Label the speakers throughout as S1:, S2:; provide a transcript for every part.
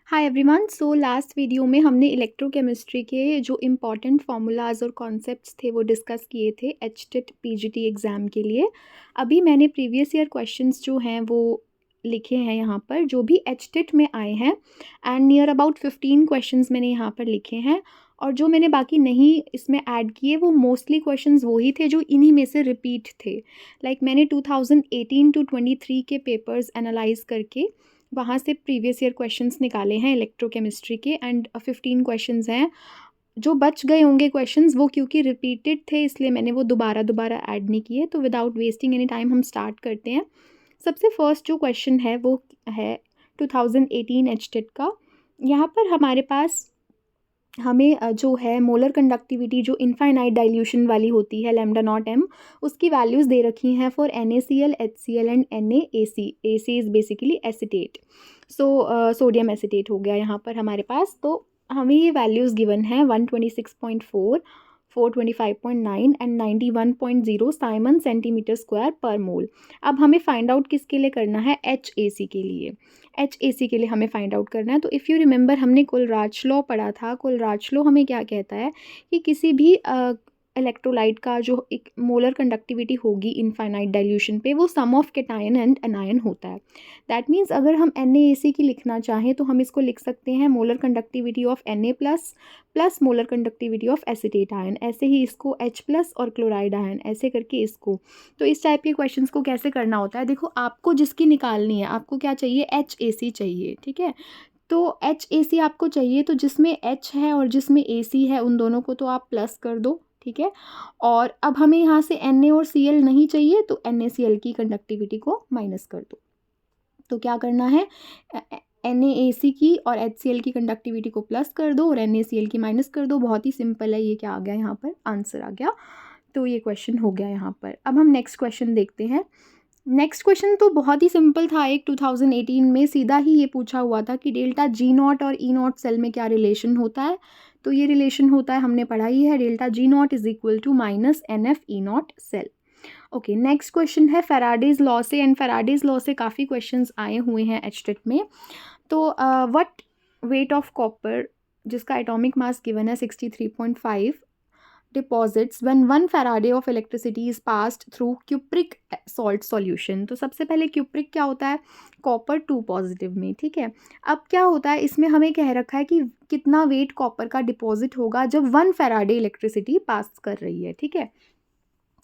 S1: Hi everyone. So last video में हमने electrochemistry के जो इम्पॉर्टेंट फार्मूलाज और कॉन्सेप्ट्स थे वो डिस्कस किए थे एचटेट पीजीटी एग्ज़ाम के लिए। अभी मैंने प्रीवियस ईयर क्वेश्चंस जो हैं वो लिखे हैं यहाँ पर, जो भी एचटेट में आए हैं, एंड नियर अबाउट 15 क्वेश्चंस मैंने यहाँ पर लिखे हैं। और जो मैंने बाकी नहीं इसमें ऐड किए वो मोस्टली क्वेश्चंस वही थे जो इन्हीं में से रिपीट थे। मैंने 2018 टू 23 के पेपर्स एनालाइज करके वहाँ से प्रीवियस ईयर क्वेश्चंस निकाले हैं इलेक्ट्रोकेमिस्ट्री के, एंड 15 क्वेश्चंस हैं। जो बच गए होंगे क्वेश्चंस वो क्योंकि रिपीटेड थे इसलिए मैंने वो दोबारा ऐड नहीं किए। तो विदाउट वेस्टिंग एनी टाइम हम स्टार्ट करते हैं। सबसे फर्स्ट जो क्वेश्चन है वो है 2018 एचटेट का। यहाँ पर हमारे पास हमें जो है मोलर कंडक्टिविटी जो इनफाइनाइट डाइल्यूशन वाली होती है लैम्डा नॉट एम, उसकी वैल्यूज़ दे रखी हैं for NaCl, HCl and NaAC। AC is basically acetate, so sodium acetate हो गया यहाँ पर हमारे पास। तो हमें ये वैल्यूज़ गिवन है 126.4, 425.9 एंड 91.0 साइमन सेंटीमीटर स्क्वायर पर मोल। अब हमें फाइंड आउट किसके लिए करना है? HAC के लिए। HAC के लिए हमें फाइंड आउट करना है। तो इफ़ यू रिमेंबर हमने कोलराज लॉ पढ़ा था। कोलराज लॉ हमें क्या कहता है कि किसी भी इलेक्ट्रोलाइट का जो एक मोलर कंडक्टिविटी होगी इनफाइनाइट डाइल्यूशन पे वो सम ऑफ कैटायन एंड एनायन होता है। दैट मीन्स अगर हम NaAC की लिखना चाहें तो हम इसको लिख सकते हैं molar conductivity of Na plus molar conductivity of acetate ion, ऐसे ही इसको H प्लस और क्लोराइड आयन, ऐसे करके इसको। तो इस टाइप के क्वेश्चंस को कैसे करना होता है, देखो आपको जिसकी निकालनी है आपको क्या चाहिए? HAC चाहिए, ठीक है। तो HAC आपको चाहिए, तो जिसमें H है और जिसमें AC है उन दोनों को तो आप प्लस कर दो, ठीक है। और अब हमें यहाँ से Na और Cl नहीं चाहिए तो NaCl की कंडक्टिविटी को माइनस कर दो। तो क्या करना है? NaAC की और HCl की कंडक्टिविटी को प्लस कर दो और NaCl की माइनस कर दो। बहुत ही सिंपल है। ये क्या आ गया यहाँ पर? आंसर आ गया। तो ये क्वेश्चन हो गया यहाँ पर। अब हम नेक्स्ट क्वेश्चन देखते हैं। नेक्स्ट क्वेश्चन तो बहुत ही सिंपल था। एक 2018 में सीधा ही ये पूछा हुआ था कि डेल्टा G0 और E0 सेल में क्या रिलेशन होता है। तो ये रिलेशन होता है, हमने पढ़ा ही है, delta G0 is equal to minus NF E0 cell. Okay, next question है फैराडेज लॉ से, एंड फैराडेज लॉ से काफ़ी क्वेश्चंस आए हुए हैं एचटेट में। तो व्हाट वेट ऑफ कॉपर, जिसका एटॉमिक मास गिवन है 63.5, deposits when 1 Faraday of electricity is passed through cupric salt solution. तो सबसे पहले क्यूप्रिक क्या होता है? कॉपर 2 पॉजिटिव में, ठीक है। अब क्या होता है इसमें हमें कह रखा है कि कितना वेट कॉपर का डिपॉजिट होगा जब 1 फैराडे इलेक्ट्रिसिटी पास कर रही है, ठीक है।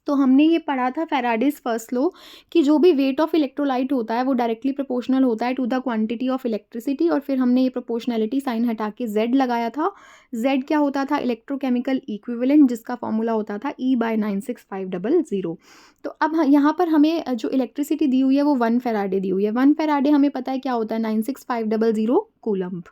S1: तो हमने ये पढ़ा था फैराडेज फर्स्ट लॉ कि जो भी वेट ऑफ इलेक्ट्रोलाइट होता है वो डायरेक्टली प्रोपोर्शनल होता है to the quantity of electricity, और फिर हमने ये प्रोपोर्शनैलिटी साइन हटा के Z लगाया था। Z क्या होता था? इलेक्ट्रोकेमिकल इक्विवेलेंट, जिसका फॉर्मूला होता था E/96500। तो अब यहाँ पर हमें जो इलेक्ट्रिसिटी दी हुई है वो 1 फैराडे दी हुई है। 1 फैराडे हमें पता है क्या होता है? 96500 कूलम्ब।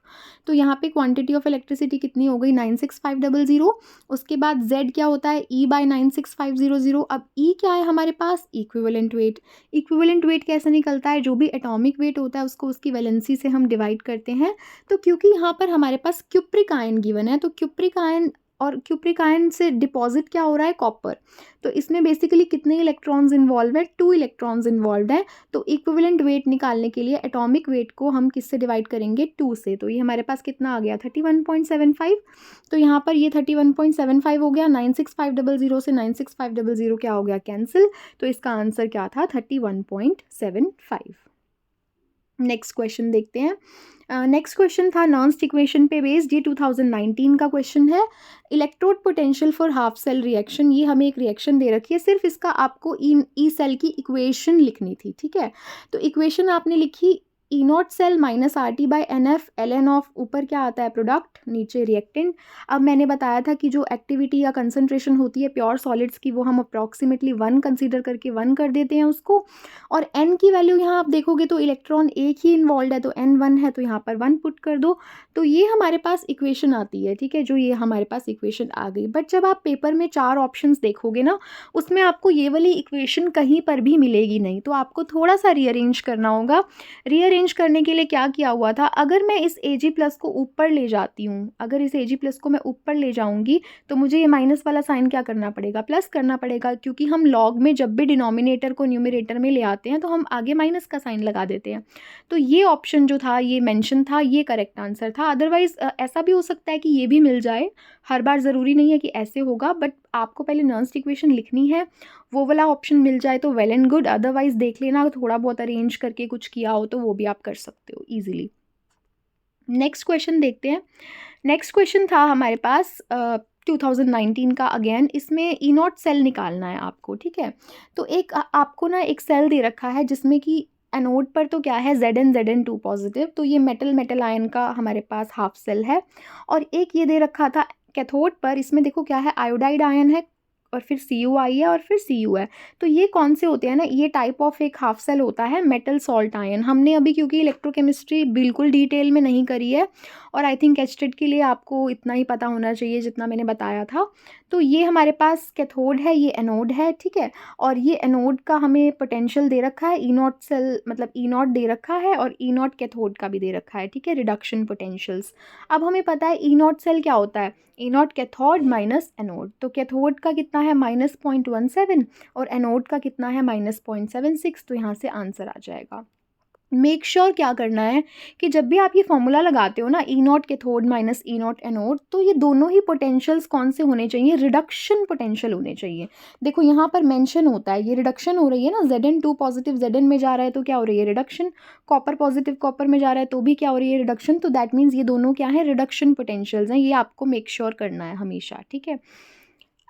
S1: तो यहाँ पे क्वांटिटी ऑफ इलेक्ट्रिसिटी कितनी हो गई? 96500। उसके बाद Z क्या होता है? E/96500। अब E क्या है हमारे पास? Equivalent weight. इक्विवेलेंट वेट कैसे निकलता है? जो भी एटॉमिक वेट होता है उसको उसकी वैलेंसी से हम डिवाइड करते हैं। तो क्योंकि यहाँ पर हमारे पास क्यूप्रिक आयन गिवन है, तो क्यूप्रिक आयन और क्यूप्रिक आयन से डिपॉजिट क्या हो रहा है? कॉपर। तो इसमें बेसिकली कितने इलेक्ट्रॉन्स इन्वॉल्व है? 2 इलेक्ट्रॉन्स इन्वॉल्व है। तो इक्विवेलेंट वेट निकालने के लिए एटॉमिक वेट को हम किससे डिवाइड करेंगे? 2 से। तो ये हमारे पास कितना आ गया? 31.75। तो यहाँ पर ये 31.75 हो गया। 96500 से 96500 क्या हो गया? कैंसिल। तो इसका आंसर क्या था? 31.75। नेक्स्ट क्वेश्चन देखते हैं। नेक्स्ट क्वेश्चन था नर्न्स्ट इक्वेशन पे बेस्ड। ये 2019 का क्वेश्चन है। Electrode potential for half cell reaction, ये हमें एक रिएक्शन दे रखी है, सिर्फ इसका आपको ई सेल की इक्वेशन लिखनी थी, ठीक है। तो इक्वेशन आपने लिखी E0 cell minus RT/NF ln of, ऊपर क्या आता है? प्रोडक्ट, नीचे रिएक्टेंट। अब मैंने बताया था कि जो एक्टिविटी या कंसंट्रेशन होती है प्योर सॉलिड्स की वो हम अप्रॉक्सीमेटली 1 कंसीडर करके 1 कर देते हैं उसको। और N की वैल्यू यहाँ आप देखोगे तो इलेक्ट्रॉन एक ही इन्वॉल्व है, तो N 1 है तो यहाँ पर 1 पुट कर दो। तो ये हमारे पास इक्वेशन आती है, ठीक है, जो ये हमारे पास इक्वेशन आ गई। बट जब आप पेपर में 4 ऑप्शंस देखोगे ना, उसमें आपको ये वाली इक्वेशन कहीं पर भी मिलेगी नहीं, तो आपको थोड़ा सा रीअरेंज करना होगा। रीअरेंज अरेंज करने के लिए क्या किया हुआ था, अगर मैं इस Ag+ को ऊपर ले जाती हूँ, अगर इस Ag+ को मैं ऊपर ले जाऊँगी तो मुझे ये माइनस वाला साइन क्या करना पड़ेगा, प्लस करना पड़ेगा, क्योंकि हम लॉग में जब भी डिनोमिनेटर को न्यूमरेटर में ले आते हैं तो हम आगे माइनस का साइन लगा देते हैं। तो ये ऑप्शन जो था, ये मेंशन था, ये करेक्ट आंसर था। अदरवाइज़ ऐसा भी हो सकता है कि ये भी मिल जाए, हर बार ज़रूरी नहीं है कि ऐसे होगा, बट आपको पहले नर्म्स इक्वेशन लिखनी है, वो वाला ऑप्शन मिल जाए तो वेल एंड गुड। अदरवाइज़ देख लेना, थोड़ा बहुत अरेंज करके कुछ किया हो तो वो भी आप कर सकते हो ईजिली। नेक्स्ट क्वेश्चन देखते हैं। नेक्स्ट क्वेश्चन था हमारे पास 2019 का। अगेन इसमें E0 सेल निकालना है आपको, ठीक है। तो एक आपको ना एक सेल दे रखा है जिसमें कि एनोड पर तो क्या है Zn पॉजिटिव, तो ये मेटल आयन का हमारे पास हाफ सेल है। और एक ये दे रखा था कैथोड पर, इसमें देखो क्या है, आयोडाइड आयन है और फिर Cu आई है और फिर Cu है। तो ये कौन से होते हैं ना, ये टाइप ऑफ एक हाफ सेल होता है मेटल सॉल्ट आयन। हमने अभी क्योंकि इलेक्ट्रोकेमिस्ट्री बिल्कुल डिटेल में नहीं करी है, और आई थिंक एचटेट के लिए आपको इतना ही पता होना चाहिए जितना मैंने बताया था। तो ये हमारे पास कैथोड है, ये एनोड है, ठीक है। और ये एनोड का हमें पोटेंशियल दे रखा है, E0 सेल मतलब E0 दे रखा है, और E0 कैथोड का भी दे रखा है, ठीक है, रिडक्शन पोटेंशियल्स। अब हमें पता है E0 सेल क्या होता है, E0 कैथोड माइनस एनोड। तो कैथोड का कितना है -0.17 और एनोड का कितना है -0.76। तो यहाँ से आंसर आ जाएगा। मेक श्योर क्या करना है कि जब भी आप ये फॉर्मूला लगाते हो ना, E0 cathode minus E0 anode, तो ये दोनों ही पोटेंशियल्स कौन से होने चाहिए, रिडक्शन पोटेंशियल होने चाहिए। देखो यहाँ पर मेंशन होता है, ये रिडक्शन हो रही है ना, Zn2 पॉजिटिव Zn में जा रहा है तो क्या हो रही है, रिडक्शन। कॉपर पॉजिटिव कॉपर में जा रहा है तो भी क्या हो रही है, रिडक्शन। तो दैट मीन्स ये दोनों क्या है, रिडक्शन पोटेंशियल्स हैं। ये आपको मेक श्योर करना है हमेशा, ठीक है।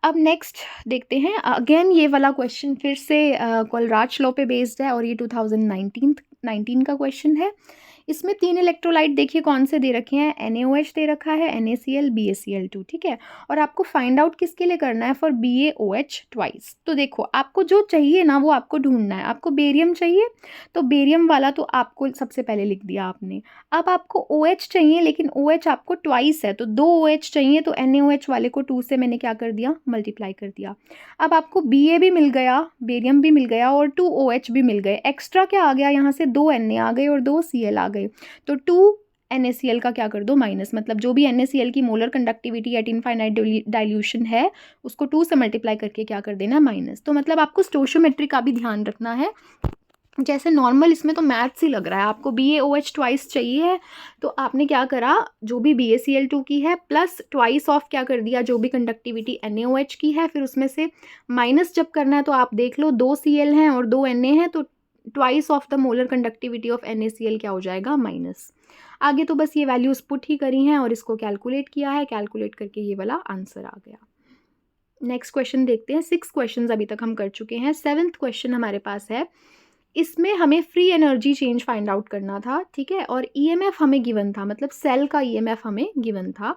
S1: अब नेक्स्ट देखते हैं। अगेन ये वाला क्वेश्चन फिर से कोलराज लॉ पे बेस्ड है, और ये 2019 का क्वेश्चन है। इसमें 3 इलेक्ट्रोलाइट देखिए कौन से दे रखे हैं, NaOH दे रखा है, NaCl, BaCl2, ठीक है। और आपको फाइंड आउट किसके लिए करना है, फॉर BaOH ट्वाइस। तो देखो आपको जो चाहिए ना वो आपको ढूंढना है। आपको बेरियम चाहिए तो बेरियम वाला तो आपको सबसे पहले लिख दिया आपने। अब आपको OH चाहिए, लेकिन OH आपको ट्वाइस है, तो 2 OH चाहिए, तो NaOH वाले को 2 से मैंने क्या कर दिया, मल्टीप्लाई कर दिया। अब आपको Ba भी मिल गया, बेरियम भी मिल गया, और 2 OH भी मिल गए। एक्स्ट्रा क्या आ गया यहाँ से, 2 Na आ गए और 2 Cl आ गए। तो 2 NaCl का क्या कर दो माइनस, मतलब जो भी NaCl की molar conductivity eight infinite dilution है उसको 2 से मल्टीप्लाई करके क्या कर देना, माइनस। तो मतलब आपको स्टोशियोमेट्री का भी ध्यान रखना है। जैसे नॉर्मल इसमें तो मैथ्स ही लग रहा है, आपको BaOH ट्वाइस चाहिए है, तो आपने क्या करा, जो भी BaCl2 की है प्लस ट्वाइस ऑफ क्या कर दिया, जो भी कंडक्टिविटी NaOH की है, फिर उसमें से माइनस जब करना है तो आप देख लो 2 Cl हैं और 2 Na हैं, तो twice of the molar conductivity of NaCl क्या हो जाएगा, माइनस। आगे तो बस ये वैल्यूज पुट ही करी हैं और इसको कैलकुलेट किया है, कैलकुलेट करके ये वाला आंसर आ गया। नेक्स्ट क्वेश्चन देखते हैं। 6 क्वेश्चन अभी तक हम कर चुके हैं। 7th क्वेश्चन हमारे पास है। इसमें हमें free energy change find out करना था, ठीक है। और EMF हमें गिवन था, मतलब सेल का EMF हमें गिवन था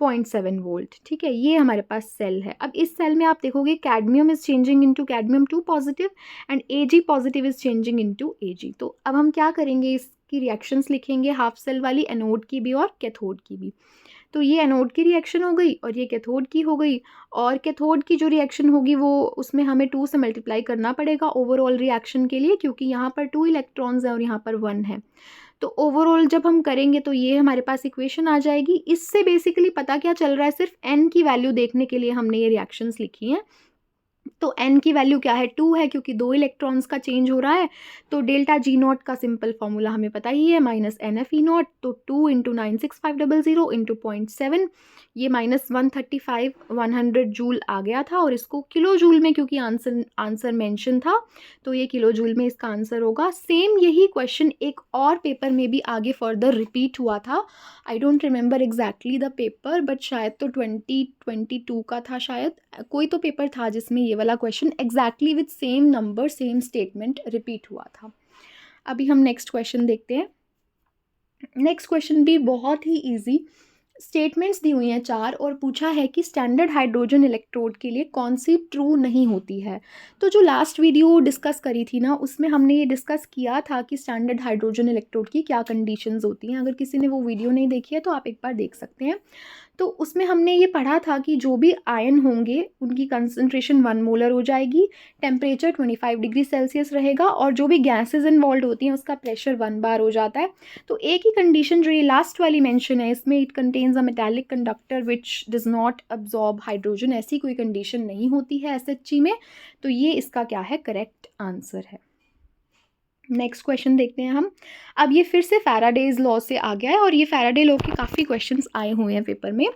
S1: 0.7 वोल्ट, ठीक है। ये हमारे पास सेल है। अब इस सेल में आप देखोगे cadmium is changing into cadmium 2 positive and Ag positive is changing into Ag। तो अब हम क्या करेंगे, इसकी रिएक्शंस लिखेंगे, हाफ सेल वाली, एनोड की भी और कैथोड की भी। तो ये एनोड की रिएक्शन हो गई और ये कैथोड की हो गई। और कैथोड की जो रिएक्शन होगी वो उसमें हमें 2 से मल्टीप्लाई करना पड़ेगा ओवरऑल रिएक्शन के लिए, क्योंकि यहाँ पर 2 इलेक्ट्रॉन्स हैं और यहाँ पर 1 है। तो ओवरऑल जब हम करेंगे तो ये हमारे पास इक्वेशन आ जाएगी। इससे बेसिकली पता क्या चल रहा है, सिर्फ n की वैल्यू देखने के लिए हमने ये रिएक्शंस लिखी हैं। तो n की वैल्यू क्या है, 2 है, क्योंकि 2 इलेक्ट्रॉन्स का चेंज हो रहा है। तो डेल्टा G0 का सिंपल फॉर्मूला हमें पता ही है, -NfE0। तो 2 × 96500 × 0.7, ये -135 100 जूल आ गया था। और इसको किलो जूल में, क्योंकि आंसर मेंशन था, तो ये किलो जूल में इसका आंसर होगा। सेम यही क्वेश्चन एक और पेपर में भी आगे फर्दर रिपीट हुआ था। I don't remember exactly the paper, but शायद तो 2022 का था, शायद कोई तो पेपर था जिसमें ये वाला question exactly with same number same statement repeat हुआ था। अभी हम नेक्स्ट क्वेश्चन देखते हैं। नेक्स्ट क्वेश्चन भी बहुत ही ईजी, स्टेटमेंट्स दी हुई हैं 4 और पूछा है कि स्टैंडर्ड हाइड्रोजन इलेक्ट्रोड के लिए कौन सी ट्रू नहीं होती है। तो जो लास्ट वीडियो डिस्कस करी थी ना, उसमें हमने ये डिस्कस किया था कि स्टैंडर्ड हाइड्रोजन इलेक्ट्रोड की क्या कंडीशंस होती हैं। अगर किसी ने वो वीडियो नहीं देखी है तो आप एक बार देख सकते हैं। तो उसमें हमने ये पढ़ा था कि जो भी आयन होंगे उनकी कंसंट्रेशन 1 मोलर हो जाएगी, टेम्परेचर 25 डिग्री सेल्सियस रहेगा, और जो भी गैसेज इन्वॉल्व होती हैं उसका प्रेशर 1 बार हो जाता है। तो एक ही कंडीशन जो ये लास्ट वाली मेंशन है इसमें, it contains a metallic conductor which does not absorb hydrogen, ऐसी कोई कंडीशन नहीं होती है SHG में। तो ये इसका क्या है, करेक्ट आंसर है। नेक्स्ट क्वेश्चन देखते हैं हम। अब ये फिर से फैराडेज लॉ से आ गया है और ये फैराडे लॉ के काफ़ी क्वेश्चंस आए हुए हैं पेपर में।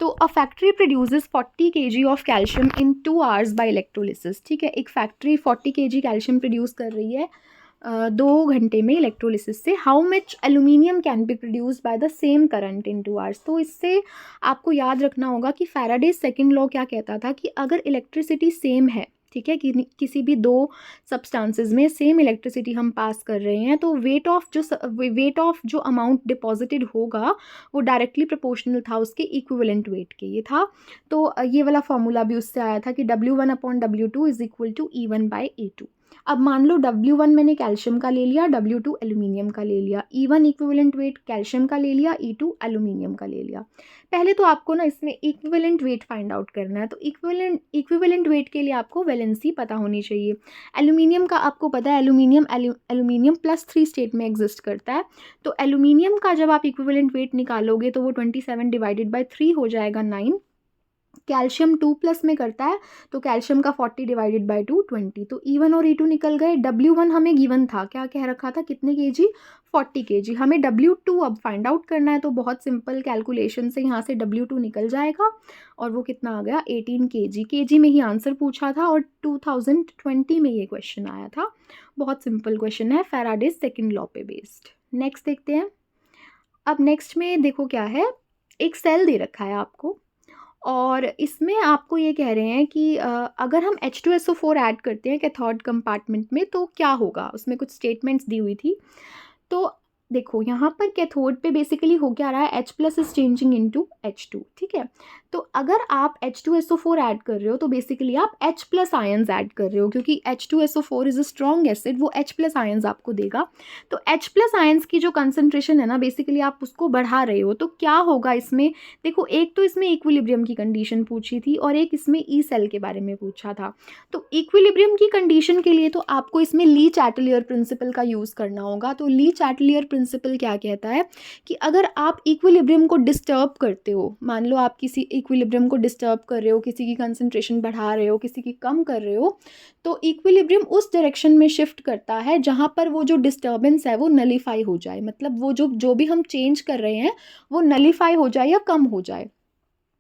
S1: तो a factory produces 40 kg of calcium in 2 hours bye electrolysis. ठीक है, एक फैक्ट्री 40 kg कैल्शियम प्रोड्यूस कर रही है 2 घंटे में इलेक्ट्रोलिसिस से। How much aluminium can be produced by the same current in 2 hours. तो इससे आपको याद रखना होगा कि फैराडेज सेकेंड लॉ क्या कहता था कि अगर इलेक्ट्रिसिटी सेम है, ठीक है, कि किसी भी 2 सब्सटेंसेस में सेम इलेक्ट्रिसिटी हम पास कर रहे हैं, तो वेट ऑफ जो अमाउंट डिपॉजिटेड होगा वो डायरेक्टली प्रोपोर्शनल था उसके इक्विवेलेंट वेट के, ये था। तो ये वाला फॉर्मूला भी उससे आया था कि W1/W2 is equal to E1/E2। अब मान लो W1 मैंने कैल्शियम का ले लिया, W2 एल्यूमिनियम का ले लिया, E1 इक्विवेलेंट वेट कैल्शियम का ले लिया, E2 एल्यूमिनियम का ले लिया। पहले तो आपको ना इसमें इक्विवेलेंट वेट फाइंड आउट करना है। तो इक्विवेलेंट वेट के लिए आपको वैलेंसी पता होनी चाहिए। एल्यूमिनियम का आपको पता है, एल्यूमिनियम +3 स्टेट में एग्जिस्ट करता है। तो एल्यूमिनियम का जब आप इक्विवेलेंट वेट निकालोगे तो वो 27 डिवाइडेड बाई 3 हो जाएगा 9। कैल्शियम 2+ में करता है तो कैल्शियम का 40 डिवाइडेड बाई 2 20। तो E1 और E2 निकल गए। W1 हमें गिवन था, क्या कह रखा था, कितने kg, 40 kg। हमें W2 अब फाइंड आउट करना है। तो बहुत सिंपल कैलकुलेशन से यहाँ से W2 निकल जाएगा और वो कितना आ गया, 18 kg। kg में ही आंसर पूछा था और 2020 में ये क्वेश्चन आया था। बहुत सिंपल क्वेश्चन है, फैराडेज सेकेंड लॉ पे बेस्ड। नेक्स्ट देखते हैं। अब नेक्स्ट में देखो क्या है, एक सेल दे रखा है आपको और इसमें आपको ये कह रहे हैं कि अगर हम H2SO4 ऐड करते हैं कैथोड कंपार्टमेंट में तो क्या होगा। उसमें कुछ स्टेटमेंट्स दी हुई थी। तो देखो यहाँ पर कैथोड पे बेसिकली हो क्या रहा है, H+ is changing into H2। ठीक है, तो अगर आप H2SO4 ऐड कर रहे हो तो बेसिकली आप H+ आयंस ऐड कर रहे हो, क्योंकि H2SO4 is a strong acid, वो H+ आयंस आपको देगा। तो H+ आयंस की जो कंसंट्रेशन है ना, बेसिकली आप उसको बढ़ा रहे हो। तो क्या होगा इसमें, देखो एक तो इसमें इक्विलिब्रियम की कंडीशन पूछी थी और एक इसमें ई सेल के बारे में पूछा था। तो इक्विलिब्रियम की कंडीशन के लिए तो आपको इसमें ली चैटलियर प्रिंसिपल का यूज़ करना होगा। तो ली चैटलियर प्रिंसिपल क्या कहता है कि अगर आप इक्विलिब्रियम को डिस्टर्ब करते हो, मान लो आप किसी इक्विलिब्रियम को डिस्टर्ब कर रहे हो, किसी की कंसंट्रेशन बढ़ा रहे हो, किसी की कम कर रहे हो, तो इक्विलिब्रियम उस डायरेक्शन में शिफ्ट करता है जहाँ पर वो जो डिस्टर्बेंस है वो नलीफाई हो जाए। मतलब वो जो भी हम चेंज कर रहे हैं वो नलीफाई हो जाए या कम हो जाए।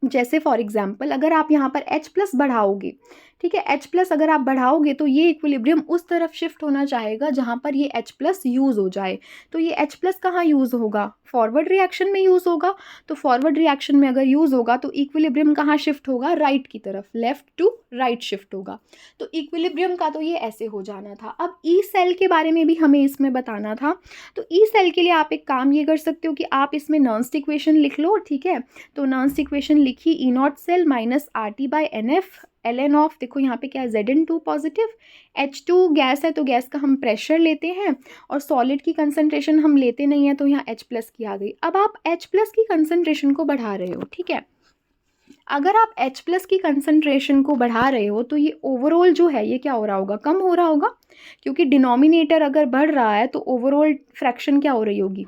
S1: जैसे फॉर एग्जाम्पल अगर आप यहाँ पर H+ बढ़ाओगे, ठीक है, H+ अगर आप बढ़ाओगे तो ये इक्विलिब्रियम उस तरफ शिफ्ट होना चाहेगा जहाँ पर ये H+ यूज़ हो जाए। तो ये H+ कहाँ यूज़ होगा, फॉरवर्ड रिएक्शन में यूज़ होगा। तो फॉरवर्ड रिएक्शन में अगर यूज़ होगा तो इक्विलिब्रियम कहाँ शिफ्ट होगा, राइट की तरफ, लेफ्ट टू राइट शिफ्ट होगा। तो इक्विलिब्रियम का तो ये ऐसे हो जाना था। अब ई सेल के बारे में भी हमें इसमें बताना था। तो ई सेल के लिए आप एक काम ये कर सकते हो कि आप इसमें नर्न्स इक्वेशन लिख लो। ठीक है, तो नर्न्स इक्वेशन लिखी, E0 cell minus RT/NF ln of, देखो यहाँ पे क्या है, Zn2 पॉजिटिव, H2 गैस है तो गैस का हम प्रेशर लेते हैं और सॉलिड की कंसंट्रेशन हम लेते नहीं है, तो यहाँ H+ की आ गई। अब आप H+ की कंसंट्रेशन को बढ़ा रहे हो। ठीक है, अगर आप H+ की कंसंट्रेशन को बढ़ा रहे हो तो ये ओवरऑल जो है ये क्या हो रहा होगा, कम हो रहा होगा, क्योंकि डिनोमिनेटर अगर बढ़ रहा है तो ओवरऑल फ्रैक्शन क्या हो रही होगी,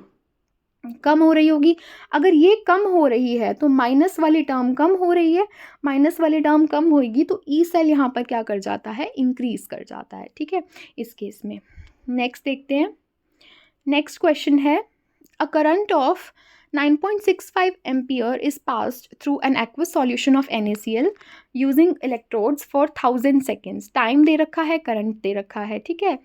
S1: कम हो रही होगी। अगर ये कम हो रही है तो माइनस वाली टर्म कम हो रही है, माइनस वाली टर्म कम होगी तो ई सेल यहाँ पर क्या कर जाता है, इंक्रीज कर जाता है। ठीक है, इस केस में। नेक्स्ट देखते हैं। नेक्स्ट क्वेश्चन है, a current of 9.65 ampere is passed through an aqueous solution of NaCl using electrodes for 1000 seconds. Time दे रखा है, करंट दे रखा है। ठीक है,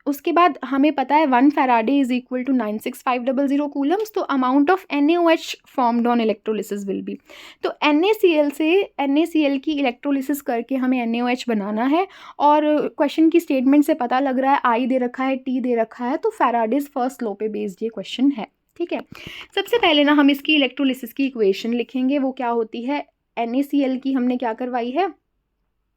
S1: उसके बाद हमें पता है 1 faraday is equal to 96500 coulombs. तो amount of NaOH formed on electrolysis will be, तो NaCl की इलेक्ट्रोलिसिस करके हमें NaOH बनाना है। और क्वेश्चन की स्टेटमेंट से पता लग रहा है I दे रखा है, T दे रखा है, तो फैराडेज फर्स्ट लॉ पे बेस्ड ये क्वेश्चन है। ठीक है। सबसे पहले ना हम इसकी इलेक्ट्रोलिसिस की इक्वेशन लिखेंगे। वो क्या होती है, NaCl की हमने क्या करवाई है,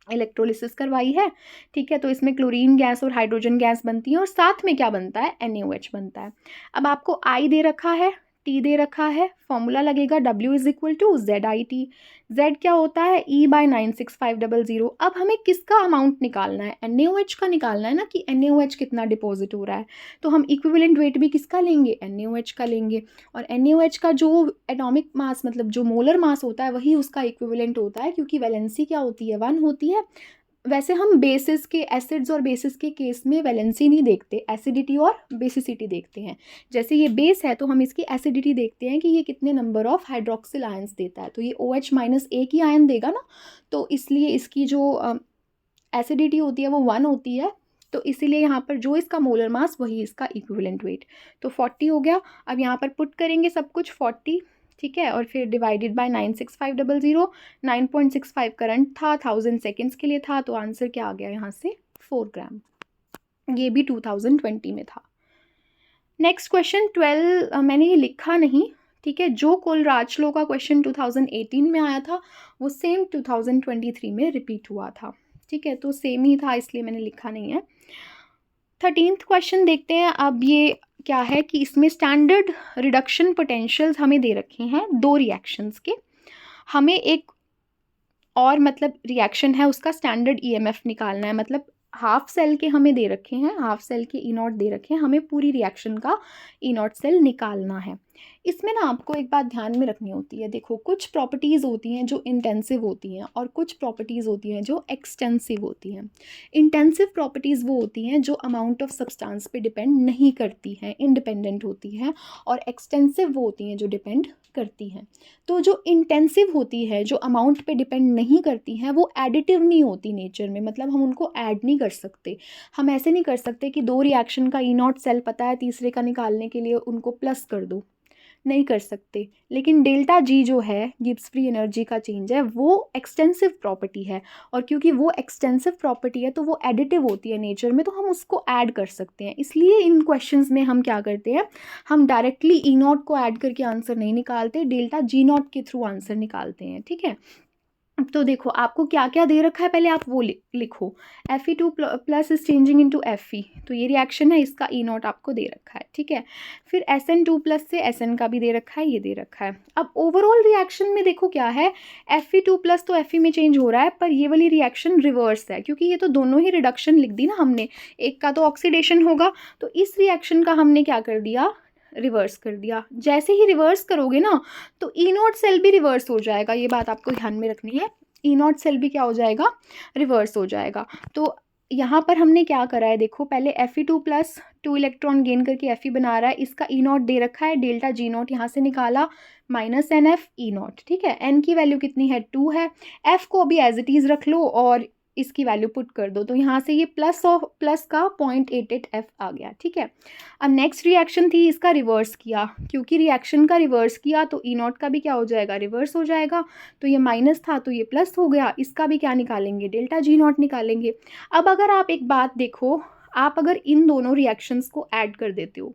S1: इलेक्ट्रोलिसिस करवाई है। ठीक है, तो इसमें क्लोरीन गैस और हाइड्रोजन गैस बनती है और साथ में क्या बनता है, NaOH बनता है। अब आपको I दे रखा है, T दे रखा है, फॉर्मूला लगेगा W is equal to ZIT। Z क्या होता है, E/96500। अब हमें किसका अमाउंट निकालना है, NaOH का निकालना है ना, कि NaOH कितना डिपॉजिट हो रहा है। तो हम इक्विवेलेंट वेट भी किसका लेंगे, NaOH का लेंगे। और NaOH का जो एटॉमिक मास, मतलब जो मोलर मास होता है, वही उसका इक्विवेलेंट होता है, क्योंकि वैलेंसी क्या होती है, 1 होती है। वैसे हम बेसिस के, एसिड्स और बेसिस के केस में वैलेंसी नहीं देखते, एसिडिटी और बेसिसिटी देखते हैं। जैसे ये बेस है तो हम इसकी एसिडिटी देखते हैं कि ये कितने नंबर ऑफ हाइड्रोक्सिल आयंस देता है। तो ये OH- एक ही आयन देगा ना, तो इसलिए इसकी जो एसिडिटी होती है वो 1 होती है। तो इसीलिए यहाँ पर जो इसका मोलर मास वही इसका इक्विवेलेंट वेट। तो 40 हो गया। अब यहाँ पर पुट करेंगे सब कुछ 40, ठीक है, और फिर डिवाइडेड बाय 96500। 9.65 करंट था, 1000 सेकेंड्स के लिए था, तो आंसर क्या आ गया यहाँ से, 4 ग्राम। ये भी 2020 में था। नेक्स्ट क्वेश्चन 12, मैंने ये लिखा नहीं, ठीक है। जो कोलराज-लो का क्वेश्चन 2018 में आया था वो सेम 2023 में रिपीट हुआ था, ठीक है, तो सेम ही था, इसलिए मैंने लिखा नहीं है। 13th क्वेश्चन देखते हैं। अब ये क्या है कि इसमें स्टैंडर्ड रिडक्शन पोटेंशियल्स हमें दे रखे हैं 2 रिएक्शंस के। हमें एक और मतलब रिएक्शन है उसका स्टैंडर्ड EMF निकालना है। मतलब हाफ सेल के हमें दे रखे हैं, हाफ सेल के E0 दे रखे हैं, हमें पूरी रिएक्शन का E0 सेल निकालना है। इसमें ना आपको एक बात ध्यान में रखनी होती है। देखो, कुछ प्रॉपर्टीज़ होती हैं जो इंटेंसिव होती हैं और कुछ प्रॉपर्टीज़ होती हैं जो एक्सटेंसिव होती हैं। इंटेंसिव प्रॉपर्टीज़ वो होती हैं जो अमाउंट ऑफ सब्सटेंस पे डिपेंड नहीं करती हैं, इंडिपेंडेंट होती हैं। और एक्सटेंसिव वो होती हैं जो डिपेंड करती हैं। तो जो इंटेंसिव होती है, जो अमाउंट पे डिपेंड नहीं करती हैं, वो एडिटिव नहीं होती नेचर में। मतलब हम उनको ऐड नहीं कर सकते। हम ऐसे नहीं कर सकते कि 2 रिएक्शन का E0 सेल पता है, तीसरे का निकालने के लिए उनको प्लस कर दो, नहीं कर सकते। लेकिन डेल्टा G जो है, गिब्स फ्री एनर्जी का चेंज है, वो एक्सटेंसिव प्रॉपर्टी है। और क्योंकि वो एक्सटेंसिव प्रॉपर्टी है तो वो एडिटिव होती है नेचर में, तो हम उसको ऐड कर सकते हैं। इसलिए इन क्वेश्चंस में हम क्या करते हैं, हम डायरेक्टली E0 को ऐड करके आंसर नहीं निकालते, डेल्टा G0 के थ्रू आंसर निकालते हैं, ठीक है। तो देखो आपको क्या क्या दे रखा है, पहले आप वो लिखो। Fe2 plus is changing into Fe, तो ये रिएक्शन है, इसका E0 आपको दे रखा है, ठीक है। फिर SN2 प्लस से SN का भी दे रखा है, ये दे रखा है। अब ओवरऑल रिएक्शन में देखो क्या है, Fe2 प्लस तो Fe में चेंज हो रहा है, पर ये वाली रिएक्शन रिवर्स है, क्योंकि ये तो दोनों ही रिडक्शन लिख दी ना हमने, एक का तो ऑक्सीडेशन होगा, तो इस रिएक्शन का हमने क्या कर दिया, रिवर्स कर दिया। जैसे ही रिवर्स करोगे ना तो E0 सेल भी रिवर्स हो जाएगा, ये बात आपको ध्यान में रखनी है। E0 सेल भी क्या हो जाएगा, रिवर्स हो जाएगा। तो यहाँ पर हमने क्या करा है, देखो पहले Fe2 प्लस 2 इलेक्ट्रॉन गेन करके Fe बना रहा है, इसका E0 दे रखा है, डेल्टा G0 यहाँ से निकाला, -NF E0, ठीक है। N की वैल्यू कितनी है, 2 है। F को अभी एज इट इज़ रख लो और इसकी वैल्यू पुट कर दो, तो यहाँ से ये प्लस का 0.88 F आ गया, ठीक है। अब नेक्स्ट रिएक्शन थी, इसका रिवर्स किया, क्योंकि रिएक्शन का रिवर्स किया तो E0 का भी क्या हो जाएगा, रिवर्स हो जाएगा। तो ये माइनस था तो ये प्लस हो गया, इसका भी क्या निकालेंगे, डेल्टा G0 निकालेंगे। अब अगर आप एक बात देखो, आप अगर इन दोनों रिएक्शंस को ऐड कर देते हो,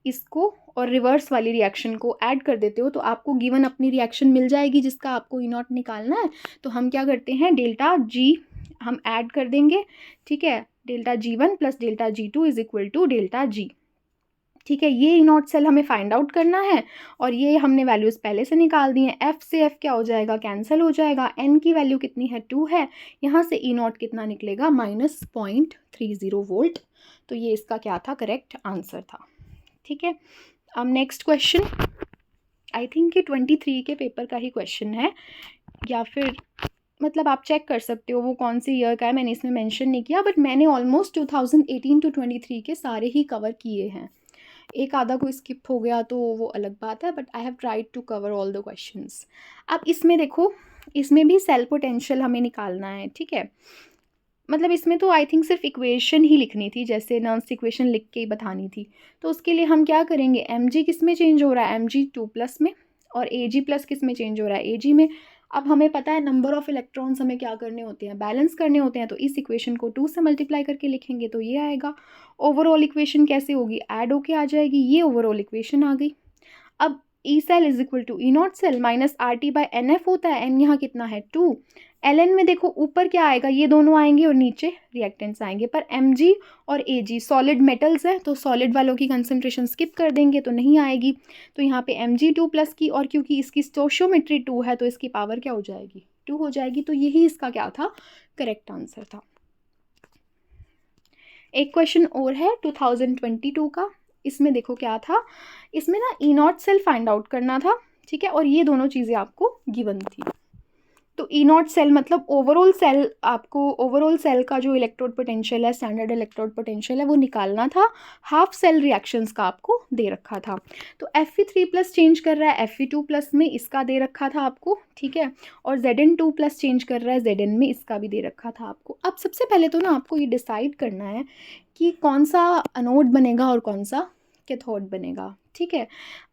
S1: इसको और रिवर्स वाली रिएक्शन को ऐड कर देते हो, तो आपको गिवन अपनी रिएक्शन मिल जाएगी जिसका आपको E0 निकालना है। तो हम क्या करते हैं, डेल्टा G हम ऐड कर देंगे, ठीक है। Delta G1 plus delta G2 is equal to delta G, ठीक है। ये E0 सेल हमें फाइंड आउट करना है और ये हमने वैल्यूज़ पहले से निकाल दी हैं। F से F क्या हो जाएगा, कैंसिल हो जाएगा। N की वैल्यू कितनी है, 2 है। यहाँ से E0 कितना निकलेगा, -0.30 वोल्ट। तो ये इसका क्या था, करेक्ट आंसर था, ठीक है। अब नेक्स्ट क्वेश्चन, आई थिंक ये 23 के पेपर का ही क्वेश्चन है, या फिर मतलब आप चेक कर सकते हो वो कौन सी ईयर का है, मैंने इसमें मेंशन नहीं किया, बट मैंने ऑलमोस्ट 2018 to 23 के सारे ही कवर किए हैं। एक आधा कोई स्किप हो गया तो वो अलग बात है, but I have tried to cover all the questions. अब इसमें देखो, इसमें भी सेल पोटेंशियल हमें निकालना है, ठीक है। मतलब इसमें तो आई थिंक सिर्फ इक्वेशन ही लिखनी थी, जैसे नर्म्स इक्वेशन लिख के ही बतानी थी। तो उसके लिए हम क्या करेंगे, Mg किस में चेंज हो रहा है, Mg2 प्लस में, और Ag प्लस किस में चेंज हो रहा है, Ag में। अब हमें पता है नंबर ऑफ़ इलेक्ट्रॉन्स हमें क्या करने होते हैं, बैलेंस करने होते हैं। तो इस इक्वेशन को 2 से मल्टीप्लाई करके लिखेंगे तो ये आएगा। ओवरऑल इक्वेशन कैसे होगी, ऐड होके आ जाएगी, ये ओवरऑल इक्वेशन आ गई। अब E cell is equal to E naught cell minus R T by N F होता है, एन यहाँ कितना है 2। एल एन में देखो ऊपर क्या आएगा, ये दोनों आएंगे और नीचे रिएक्टेंट्स आएंगे, पर एम जी और ए जी सॉलिड मेटल्स है तो सॉलिड वालों की कंसनट्रेशन स्किप कर देंगे तो नहीं आएगी, तो यहाँ पे एम जी 2+ की, और क्योंकि इसकी स्टोशियोमेट्री 2 है तो इसकी पावर क्या हो जाएगी 2 हो जाएगी। तो यही इसका क्या था, करेक्ट आंसर था। एक क्वेश्चन और है 2022 का, इसमें देखो क्या था, इसमें ना ई नॉट सेल फाइंड आउट करना था, ठीक है, और ये दोनों चीज़ें आपको गिवन थी। तो ई नॉट सेल मतलब ओवरऑल सेल, आपको ओवरऑल सेल का जो इलेक्ट्रोड पोटेंशियल है, स्टैंडर्ड इलेक्ट्रोड पोटेंशियल है, वो निकालना था। हाफ सेल रिएक्शंस का आपको दे रखा था। तो Fe3+ चेंज कर रहा है Fe2+ में, इसका दे रखा था आपको, ठीक है, और Zn2+ चेंज कर रहा है Zn में, इसका भी दे रखा था आपको। अब सबसे पहले तो ना आपको ये डिसाइड करना है कि कौन सा एनोड बनेगा और कौन सा कैथोड बनेगा, ठीक है।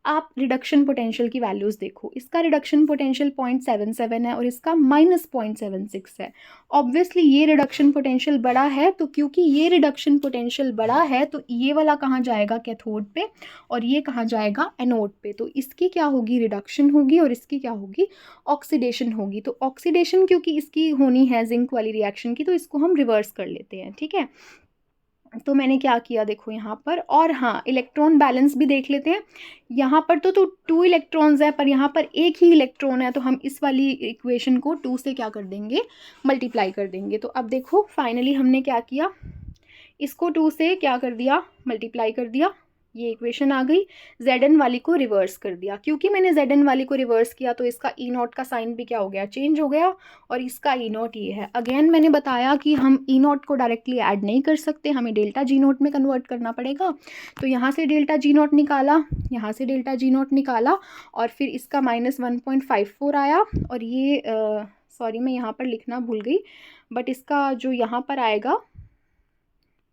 S1: आप रिडक्शन पोटेंशियल की वैल्यूज़ देखो, इसका रिडक्शन पोटेंशियल 0.77 है और इसका -0.76 है। ऑब्वियसली ये रिडक्शन पोटेंशियल बड़ा है, तो क्योंकि ये रिडक्शन पोटेंशियल बड़ा है तो ये वाला कहाँ जाएगा, कैथोड पे, और ये कहाँ जाएगा, एनोड पे। तो इसकी क्या होगी, रिडक्शन होगी, और इसकी क्या होगी, ऑक्सीडेशन होगी। तो ऑक्सीडेशन क्योंकि इसकी होनी है जिंक वाली रिएक्शन की, तो इसको हम रिवर्स कर लेते हैं, ठीक है। तो मैंने क्या किया देखो यहाँ पर, और हाँ इलेक्ट्रॉन बैलेंस भी देख लेते हैं। यहाँ पर तो 2 इलेक्ट्रॉन्स है, पर यहाँ पर एक ही इलेक्ट्रॉन है, तो हम इस वाली इक्वेशन को 2 से क्या कर देंगे, मल्टीप्लाई कर देंगे। तो अब देखो फाइनली हमने क्या किया, इसको 2 से क्या कर दिया, मल्टीप्लाई कर दिया, ये इक्वेशन आ गई। Zn वाली को रिवर्स कर दिया, क्योंकि मैंने Zn वाली को रिवर्स किया तो इसका ई नॉट का साइन भी क्या हो गया, चेंज हो गया, और इसका ई नॉट ये है। अगेन मैंने बताया कि हम ई नॉट को डायरेक्टली ऐड नहीं कर सकते, हमें डेल्टा जी नॉट में कन्वर्ट करना पड़ेगा। तो यहाँ से डेल्टा जी नॉट निकाला, यहाँ से डेल्टा जी नॉट निकाला, और फिर इसका -1.54 आया, और ये सॉरी मैं यहाँ पर लिखना भूल गई, बट इसका जो यहाँ पर आएगा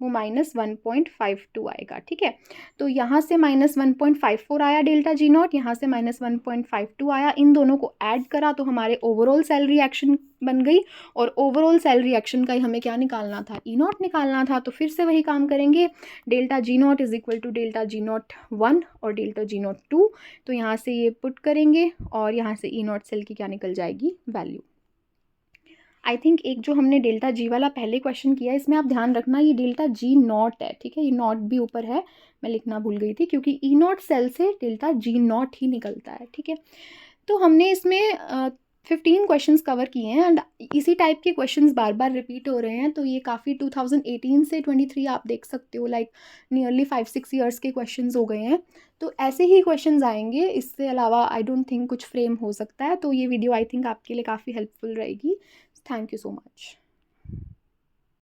S1: वो -1.52 आएगा, ठीक है। तो यहाँ से -1.54 आया डेल्टा जी नॉट, यहाँ से -1.52 आया, इन दोनों को ऐड करा तो हमारे ओवरऑल सेल रिएक्शन बन गई, और ओवरऑल सेल रिएक्शन का ही हमें क्या निकालना था, ई नॉट निकालना था। तो फिर से वही काम करेंगे, delta G naught is equal to delta G naught 1 और डेल्टा जी नॉट 2। तो यहाँ से ये पुट करेंगे और यहाँ से ई नॉट सेल की क्या निकल जाएगी, वैल्यू। आई थिंक एक जो हमने डेल्टा जी वाला पहले क्वेश्चन किया, इसमें आप ध्यान रखना ये डेल्टा जी नॉट है, ठीक है, ये नॉट भी ऊपर है, मैं लिखना भूल गई थी, क्योंकि ई नॉट सेल से डेल्टा जी नॉट ही निकलता है, ठीक है। तो हमने इसमें 15 क्वेश्चंस कवर किए हैं, एंड इसी टाइप के क्वेश्चंस बार बार रिपीट हो रहे हैं। तो ये काफ़ी 2018 से 23 आप देख सकते हो, लाइक नियरली 5-6 ईयर्स के क्वेश्चंस हो गए हैं। तो ऐसे ही क्वेश्चंस आएंगे, इससे अलावा आई डोंट थिंक कुछ फ्रेम हो सकता है। तो ये वीडियो आई थिंक आपके लिए काफ़ी हेल्पफुल रहेगी। Thank you so much.